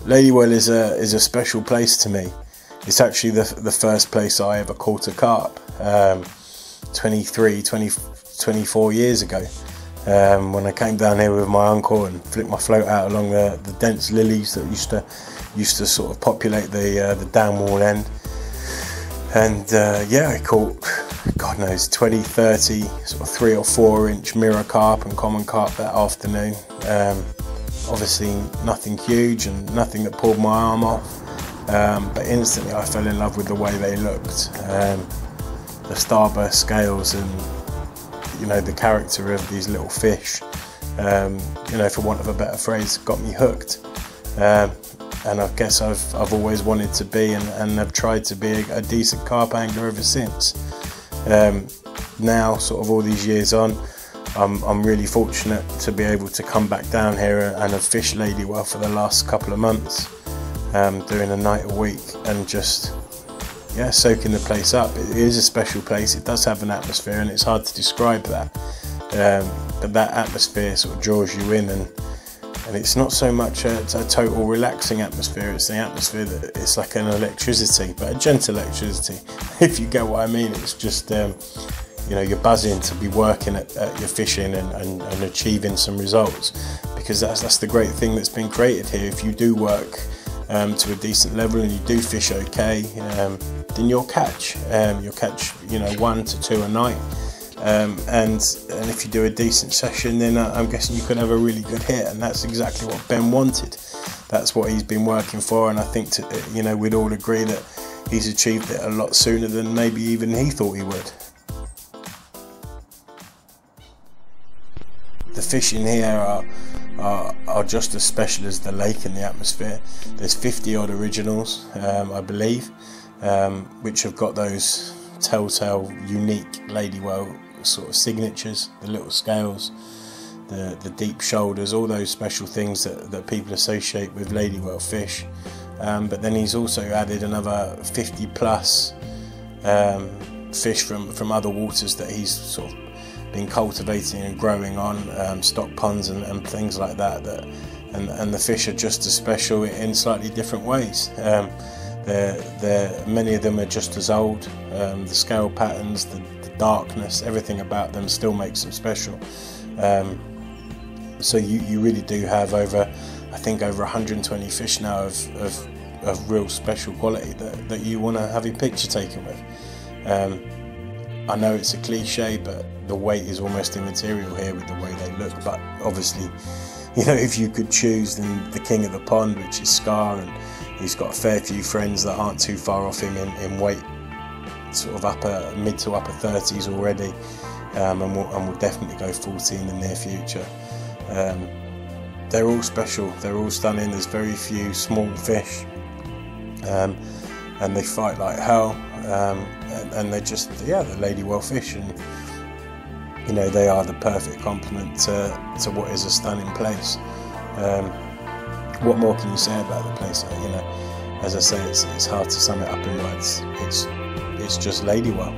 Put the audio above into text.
Ladywell is a special place to me. It's actually the first place I ever caught a carp 24 years ago, when I came down here with my uncle and flicked my float out along the dense lilies that used to sort of populate the down wall end. And yeah, I caught, God knows, 20, 30, sort of 3 or 4 inch mirror carp and common carp that afternoon. Obviously nothing huge and nothing that pulled my arm off, but instantly I fell in love with the way they looked. The starburst scales and, you know, the character of these little fish, you know, for want of a better phrase, got me hooked. And I guess I've always wanted to be and have tried to be a decent carp angler ever since. Now, sort of all these years on, I'm really fortunate to be able to come back down here and have fished Ladywell for the last couple of months, doing a night a week and just, yeah, soaking the place up. It is a special place. It does have an atmosphere, and it's hard to describe that. But that atmosphere sort of draws you in, and it's not so much a total relaxing atmosphere. It's the atmosphere that it's like an electricity, but a gentle electricity, if you get what I mean. It's just, you know, you're buzzing to be working at your fishing and achieving some results, because that's the great thing that's been created here. If you do work to a decent level and you do fish okay, then you'll catch, you know, 1 to 2 a night, and if you do a decent session, then I'm guessing you could have a really good hit, and that's exactly what Ben wanted. That's what he's been working for, and I think you know, we'd all agree that he's achieved it a lot sooner than maybe even he thought he would. The fish in here are just as special as the lake and the atmosphere. There's 50 odd originals, I believe, which have got those telltale, unique Ladywell sort of signatures, the little scales, the deep shoulders, all those special things that people associate with Ladywell fish. But then he's also added another 50 plus fish from other waters that he's sort of been cultivating and growing on, stock ponds and things like that, and the fish are just as special in slightly different ways. Many of them are just as old. The scale patterns, the darkness, everything about them still makes them special. So you really do have I think over 120 fish now of real special quality that you want to have your picture taken with. I know it's a cliche, but the weight is almost immaterial here with the way they look. But obviously, you know, if you could choose, then the king of the pond, which is Scar, and he's got a fair few friends that aren't too far off him in weight, sort of mid to upper 30s already, and will definitely go 40 in the near future. They're all special, they're all stunning. There's very few small fish, and they fight like hell, and they're just, yeah, they're Ladywell fish, and you know, they are the perfect complement to what is a stunning place. What more can you say about the place? You know, as I say, it's hard to sum it up in words. It's just Ladywell.